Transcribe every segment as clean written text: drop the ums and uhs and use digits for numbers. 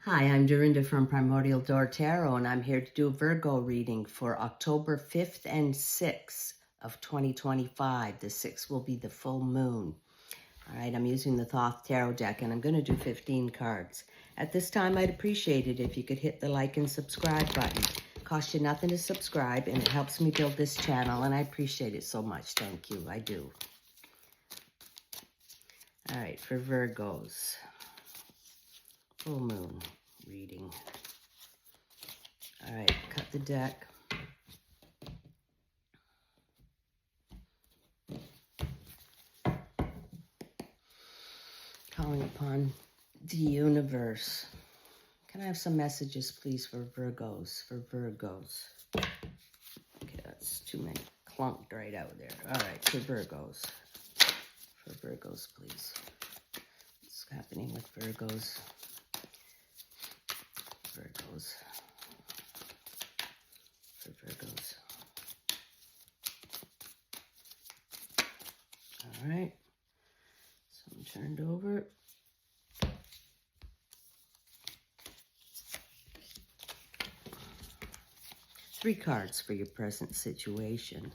Hi, I'm Dorinda from PrimordialDor Tarot, and I'm here to do a Virgo reading for October 5th and 6th of 2025. The 6th will be the full moon. All right, I'm using the Thoth Tarot deck, and I'm going to do 15 cards. At this time, I'd appreciate it if you could hit the like and subscribe button. It costs you nothing to subscribe, and it helps me build this channel, and I appreciate it so much. Thank you. I do. All right, for Virgos, full moon reading. All right, cut the deck. Calling upon the universe. Can I have some messages, please, for Virgos? Okay, that's too many. Clunked right out there. All right, for Virgos. For Virgos, please. What's happening with Virgos? Virgos. For Virgos. All right. So I'm turned over. Three cards for your present situation.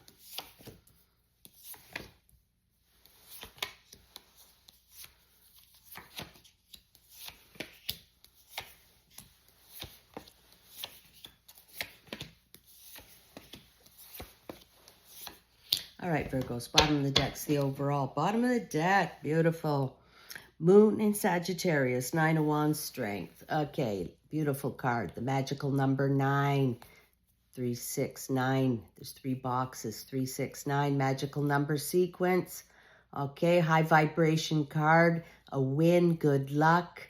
All right, Virgos, bottom of the deck's the overall. Bottom of the deck, beautiful. Moon in Sagittarius, 9 of Wands, strength. Okay, beautiful card. The magical number 9, 369. There's 3 boxes, 369, magical number sequence. Okay, high vibration card, a win, good luck.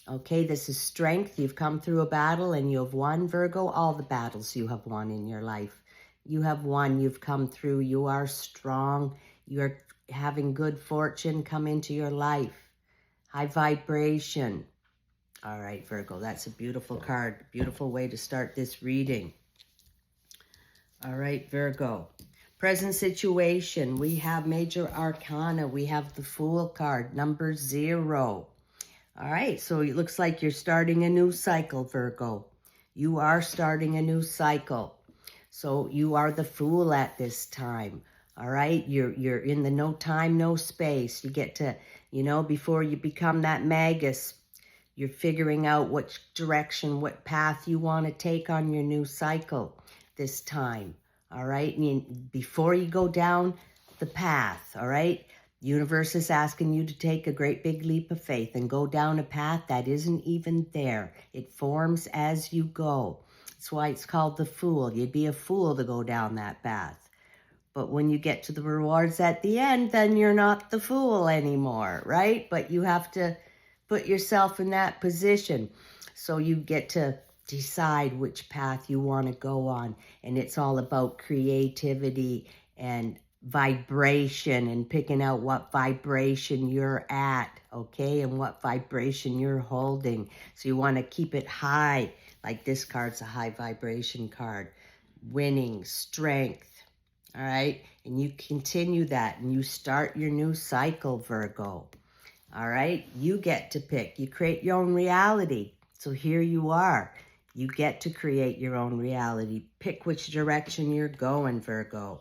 Okay, this is strength. You've come through a battle and you have won, Virgo. All the battles you have won in your life. You have won, you've come through, you are strong, you're having good fortune come into your life. High vibration. All right, Virgo, that's a beautiful card. Beautiful way to start this reading. All right, Virgo. Present situation, we have major arcana. We have the Fool card, number 0. All right, so it looks like you're starting a new cycle, Virgo. You are starting a new cycle. So you are the Fool at this time, all right? You're in the no time, no space. You get to, before you become that magus, you're figuring out which direction, what path you want to take on your new cycle this time, all right? And before you go down the path, all right? The universe is asking you to take a great big leap of faith and go down a path that isn't even there. It forms as you go. That's why it's called the Fool. You'd be a fool to go down that path. But when you get to the rewards at the end, then you're not the fool anymore, right? But you have to put yourself in that position. So you get to decide which path you want to go on. And it's all about creativity and vibration and picking out what vibration you're at, okay? And what vibration you're holding. So you want to keep it high. Like this card's a high vibration card. Winning, strength, all right? And you continue that and you start your new cycle, Virgo, all right? You get to pick. You create your own reality. So here you are. You get to create your own reality. Pick which direction you're going, Virgo.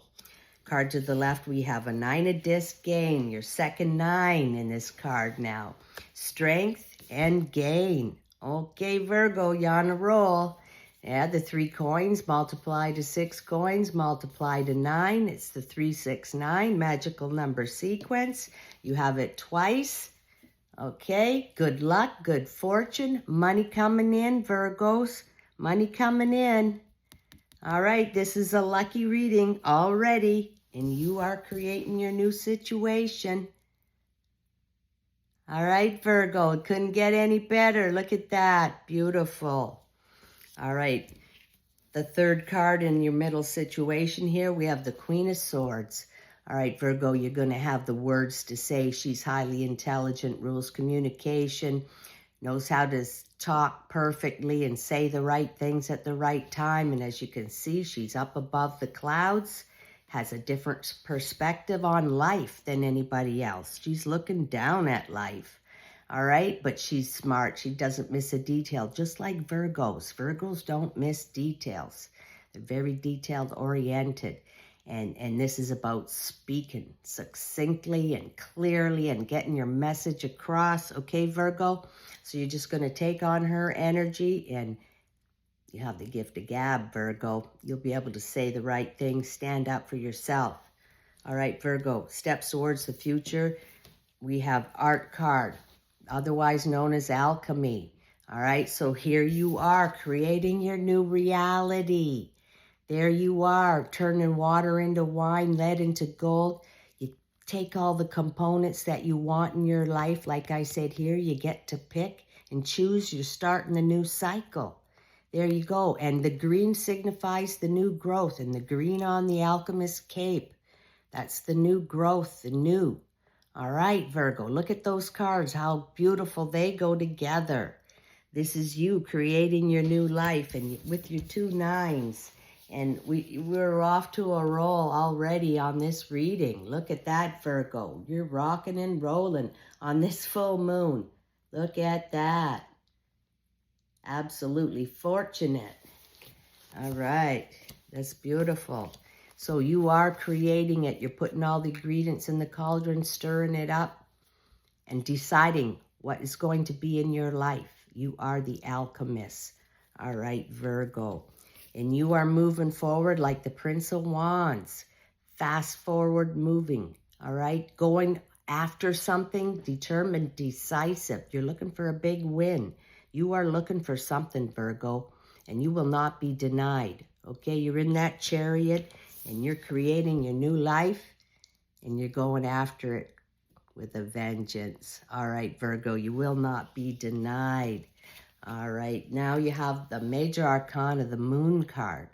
Card to the left, we have a 9 of disc gain. Your second 9 in this card now. Strength and gain. Okay, Virgo, you're on a roll. Yeah, the 3 coins multiply to 6 coins, multiply to 9. It's the 369 magical number sequence. You have it twice. Okay, good luck, good fortune, money coming in, Virgos. Money coming in. All right, this is a lucky reading already, and you are creating your new situation. All right, Virgo, it couldn't get any better. Look at that. Beautiful. All right, the third card in your middle situation here, we have the Queen of Swords. All right, Virgo, you're going to have the words to say. She's highly intelligent, rules communication, knows how to talk perfectly and say the right things at the right time. And as you can see, she's up above the clouds. Has a different perspective on life than anybody else. She's looking down at life. All right, but she's smart. She doesn't miss a detail, just like Virgos. Virgos don't miss details. They're very detailed oriented. And this is about speaking succinctly and clearly and getting your message across. Okay, Virgo? So you're just going to take on her energy, and you have the gift of gab, Virgo. You'll be able to say the right thing, stand up for yourself. All right, Virgo, steps towards the future. We have art card, otherwise known as alchemy. All right, so here you are creating your new reality. There you are, turning water into wine, lead into gold. You take all the components that you want in your life. Like I said here, you get to pick and choose. You're starting the new cycle. There you go. And the green signifies the new growth. And the green on the alchemist cape, that's the new growth, the new. All right, Virgo, look at those cards, how beautiful they go together. This is you creating your new life, and with your 2 9s. And we're off to a roll already on this reading. Look at that, Virgo. You're rocking and rolling on this full moon. Look at that. Absolutely fortunate. All right. That's beautiful. So you are creating it. You're putting all the ingredients in the cauldron, stirring it up, and deciding what is going to be in your life. You are the alchemist. All right, Virgo. And you are moving forward like the Prince of Wands. Fast forward moving, all right? Going after something, determined, decisive. You're looking for a big win. You are looking for something, Virgo, and you will not be denied, okay? You're in that chariot, and you're creating your new life, and you're going after it with a vengeance. All right, Virgo, you will not be denied. All right, now you have the major arcana, the moon card.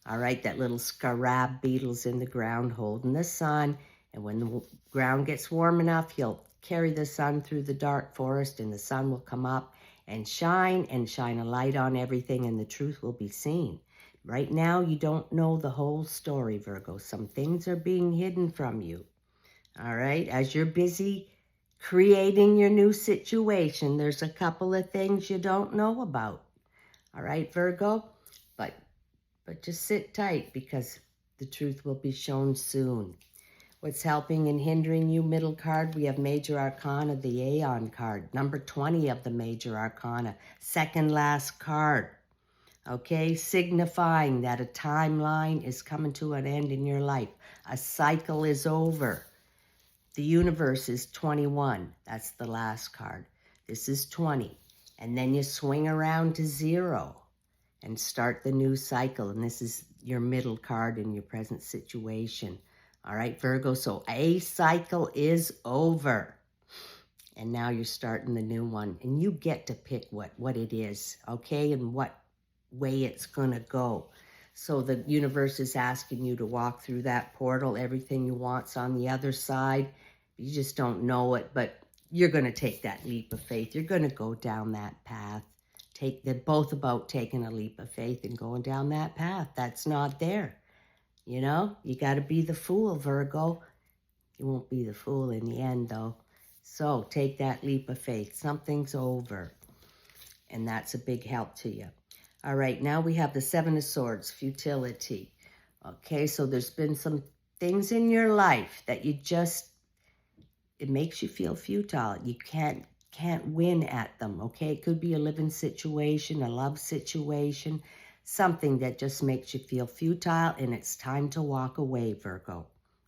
All right, that little scarab beetle's in the ground holding the sun. And when the ground gets warm enough, he'll carry the sun through the dark forest, and the sun will come up and shine a light on everything, and the truth will be seen. Right now, you don't know the whole story, Virgo. Some things are being hidden from you. All right, as you're busy creating your new situation, there's a couple of things you don't know about. All right, Virgo? But just sit tight, because the truth will be shown soon. What's helping and hindering you, middle card? We have Major Arcana, the Aeon card. Number 20 of the Major Arcana. Second last card. Okay, signifying that a timeline is coming to an end in your life. A cycle is over. The universe is 21. That's the last card. This is 20. And then you swing around to 0 and start the new cycle. And this is your middle card in your present situation. All right, Virgo, so a cycle is over. And now you're starting the new one. And you get to pick what it is, okay, and what way it's going to go. So the universe is asking you to walk through that portal. Everything you want's on the other side. You just don't know it, but you're going to take that leap of faith. You're going to go down that path. They're both about taking a leap of faith and going down that path. That's not there. You know, you got to be the fool, Virgo. You won't be the fool in the end, though. So take that leap of faith. Something's over. And that's a big help to you. All right, now we have the Seven of Swords, futility. Okay, so there's been some things in your life that it makes you feel futile. You can't win at them, okay? It could be a living situation, a love situation, something that just makes you feel futile, and it's time to walk away, Virgo.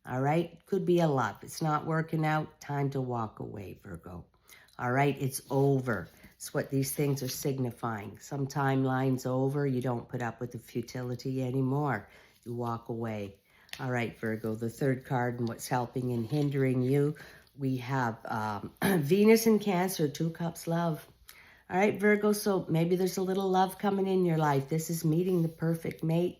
All right? Could be a love. It's not working out. Time to walk away, Virgo. All right? It's over. It's what these things are signifying. Some timeline's over. You don't put up with the futility anymore. You walk away. All right, Virgo, the third card and what's helping and hindering you. We have Venus in Cancer, 2 cups, love. All right, Virgo, so maybe there's a little love coming in your life. This is meeting the perfect mate,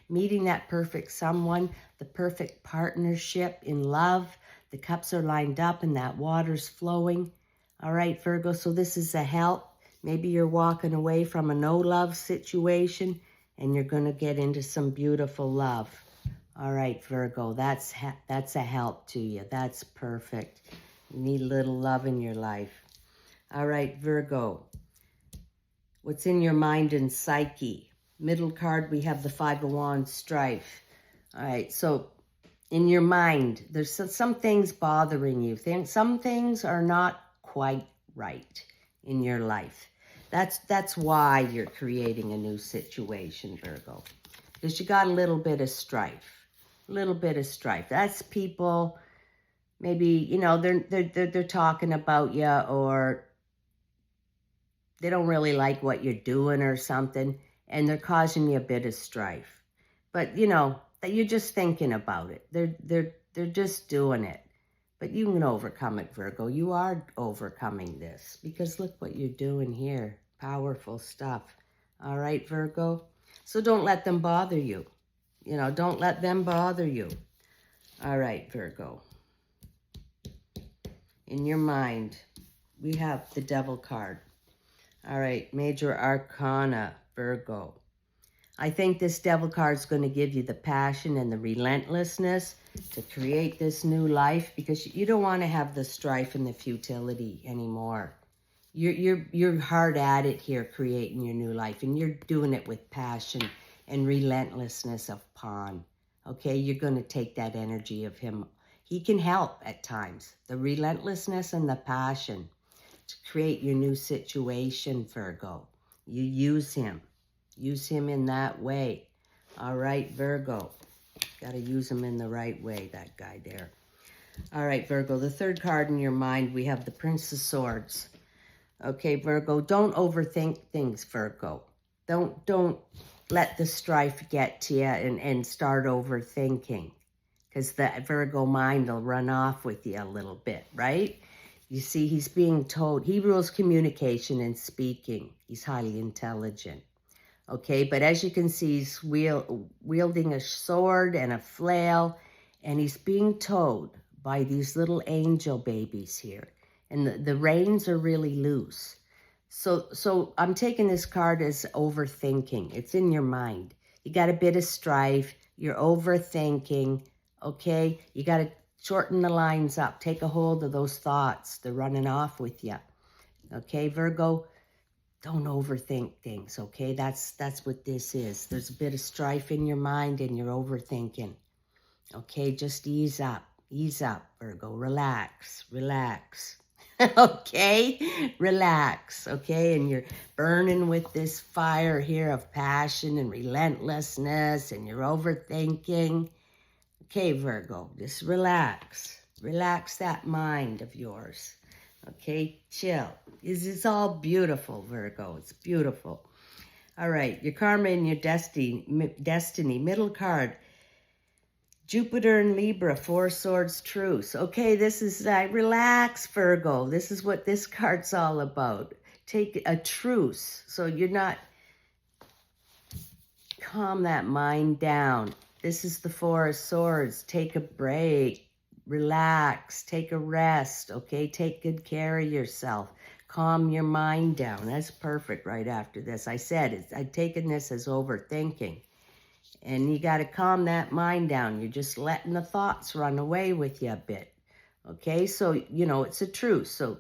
meeting that perfect someone, the perfect partnership in love. The cups are lined up and that water's flowing. All right, Virgo, so this is a help. Maybe you're walking away from a no-love situation and you're going to get into some beautiful love. All right, Virgo, that's a help to you. That's perfect. You need a little love in your life. All right, Virgo. What's in your mind and psyche? Middle card, we have the Five of Wands, strife. All right, so in your mind, there's some things bothering you. Some things are not quite right in your life. That's why you're creating a new situation, Virgo. Because you got a little bit of strife. A little bit of strife. That's people, maybe, you know, they're talking about you, or they don't really like what you're doing or something, and they're causing you a bit of strife. But, you know, that you're just thinking about it. They're just doing it. But you can overcome it, Virgo. You are overcoming this, because look what you're doing here. Powerful stuff. All right, Virgo? So don't let them bother you. You know, don't let them bother you. All right, Virgo. In your mind, we have the Devil card. All right, Major Arcana, Virgo. I think this Devil card is going to give you the passion and the relentlessness to create this new life, because you don't want to have the strife and the futility anymore. You're hard at it here, creating your new life, and you're doing it with passion and relentlessness of Pawn. Okay, you're going to take that energy of him. He can help at times. The relentlessness and the passion to create your new situation, Virgo. You use him. Use him in that way. All right, Virgo. Got to use him in the right way, that guy there. All right, Virgo. The third card in your mind, we have the Prince of Swords. Okay, Virgo, don't overthink things, Virgo. Don't let the strife get to you and start overthinking, because the Virgo mind will run off with you a little bit, right? You see, he's being told, he rules communication and speaking. He's highly intelligent. Okay, but as you can see, he's wielding a sword and a flail, and he's being towed by these little angel babies here. And the reins are really loose. So I'm taking this card as overthinking. It's in your mind. You got a bit of strife. You're overthinking, okay? You got to shorten the lines up. Take a hold of those thoughts. They're running off with you. Okay, Virgo? Don't overthink things, okay? That's what this is. There's a bit of strife in your mind and you're overthinking. Okay, just ease up, Virgo. Relax, relax. Okay, relax, okay? And you're burning with this fire here of passion and relentlessness, and you're overthinking. Okay, Virgo, just relax. Relax that mind of yours. Okay, chill. It's all beautiful, Virgo. It's beautiful. All right, your karma and your destiny, middle card. Jupiter and Libra, Four Swords, truce. Okay, this is, relax, Virgo. This is what this card's all about. Take a truce. So you're not, calm that mind down. This is the Four of Swords. Take a break. Relax. Take a rest, okay? Take good care of yourself. Calm your mind down. That's perfect right after this. I said, I'd taken this as overthinking. And you got to calm that mind down. You're just letting the thoughts run away with you a bit. Okay, so, you know, it's a truce. So,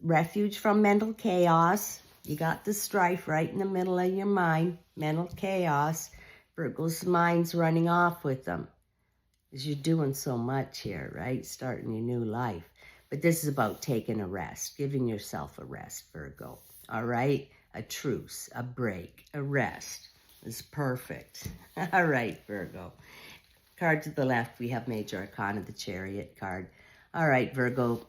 refuge from mental chaos. You got the strife right in the middle of your mind. Mental chaos. Virgo's mind's running off with them. Because you're doing so much here, right? Starting your new life. But this is about taking a rest. Giving yourself a rest, Virgo. All right? A truce. A break. A rest. Is perfect. All right, Virgo. Card to the left, we have Major Arcana, the Chariot card. All right, Virgo,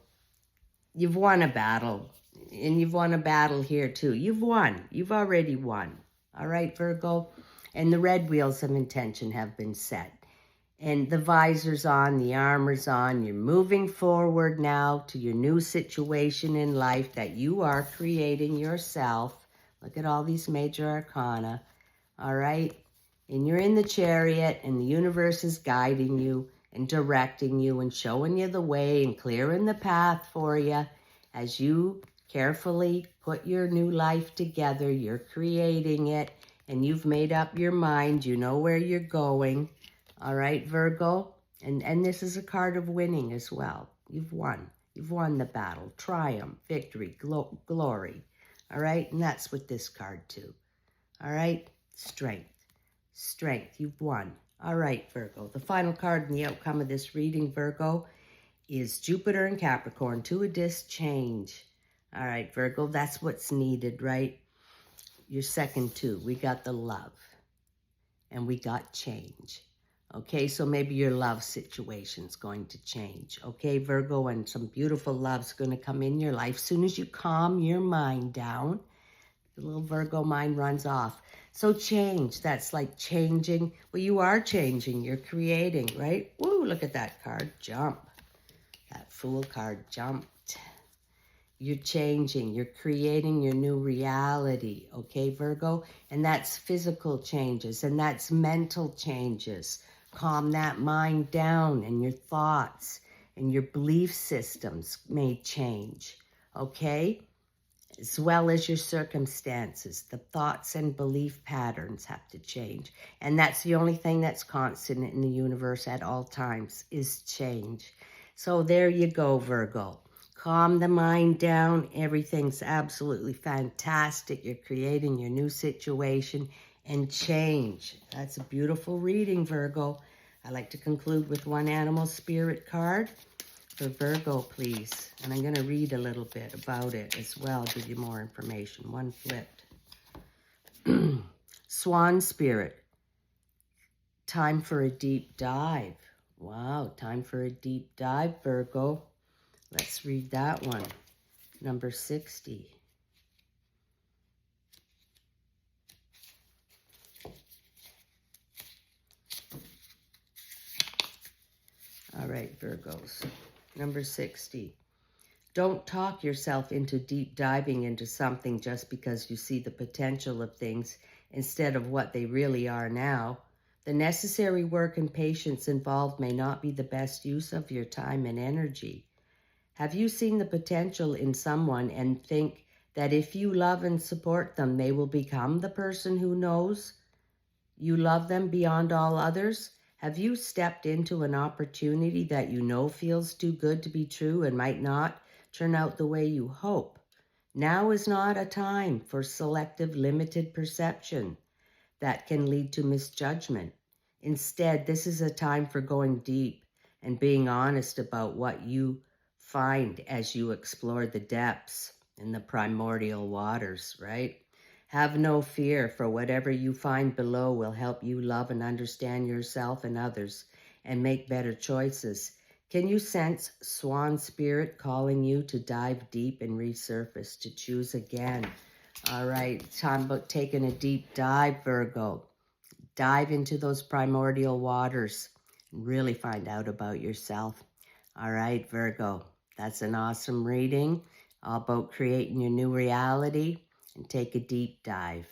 you've won a battle. And you've won a battle here, too. You've won. You've already won. All right, Virgo? And the red wheels of intention have been set. And the visor's on, the armor's on. You're moving forward now to your new situation in life that you are creating yourself. Look at all these Major Arcana. All right? And you're in the chariot, and the universe is guiding you and directing you and showing you the way and clearing the path for you as you carefully put your new life together. You're creating it, and you've made up your mind. You know where you're going. All right, Virgo? And this is a card of winning as well. You've won. You've won the battle. Triumph, victory, glory. All right? And that's with this card too. All right? Strength. Strength. You've won. All right, Virgo. The final card in the outcome of this reading, Virgo, is Jupiter and Capricorn. Two of disc change. All right, Virgo, that's what's needed, right? Your second two. We got the love. And we got change. Okay, so maybe your love situation's going to change. Okay, Virgo, and some beautiful love's going to come in your life. Soon as you calm your mind down, the little Virgo mind runs off. So change, that's like changing. Well, you are changing. You're creating, right? Woo, look at that card. Jump. That Fool card jumped. You're changing. You're creating your new reality, okay, Virgo? And that's physical changes, and that's mental changes. Calm that mind down, and your thoughts and your belief systems may change, okay? As well as your circumstances. The thoughts and belief patterns have to change. And that's the only thing that's constant in the universe at all times is change. So there you go, Virgo. Calm the mind down. Everything's absolutely fantastic. You're creating your new situation and change. That's a beautiful reading, Virgo. I like to conclude with one animal spirit card. For Virgo, please. And I'm going to read a little bit about it as well, give you more information. One flipped. Swan Spirit. Time for a deep dive. Wow, time for a deep dive, Virgo. Let's read that one. Number 60. All right, Virgos. Number 60. Don't talk yourself into deep diving into something just because you see the potential of things instead of what they really are now. The necessary work and patience involved may not be the best use of your time and energy. Have you seen the potential in someone and think that if you love and support them, they will become the person who knows you love them beyond all others? Have you stepped into an opportunity that you know feels too good to be true and might not turn out the way you hope? Now is not a time for selective, limited perception that can lead to misjudgment. Instead, this is a time for going deep and being honest about what you find as you explore the depths in the primordial waters, right? Have no fear, for whatever you find below will help you love and understand yourself and others and make better choices. Can you sense Swan Spirit calling you to dive deep and resurface, to choose again? All right, time about taking a deep dive, Virgo. Dive into those primordial waters and really find out about yourself. All right, Virgo, that's an awesome reading, all about creating your new reality. And take a deep dive.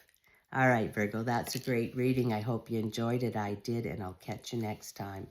All right, Virgo, that's a great reading. I hope you enjoyed it. I did, and I'll catch you next time.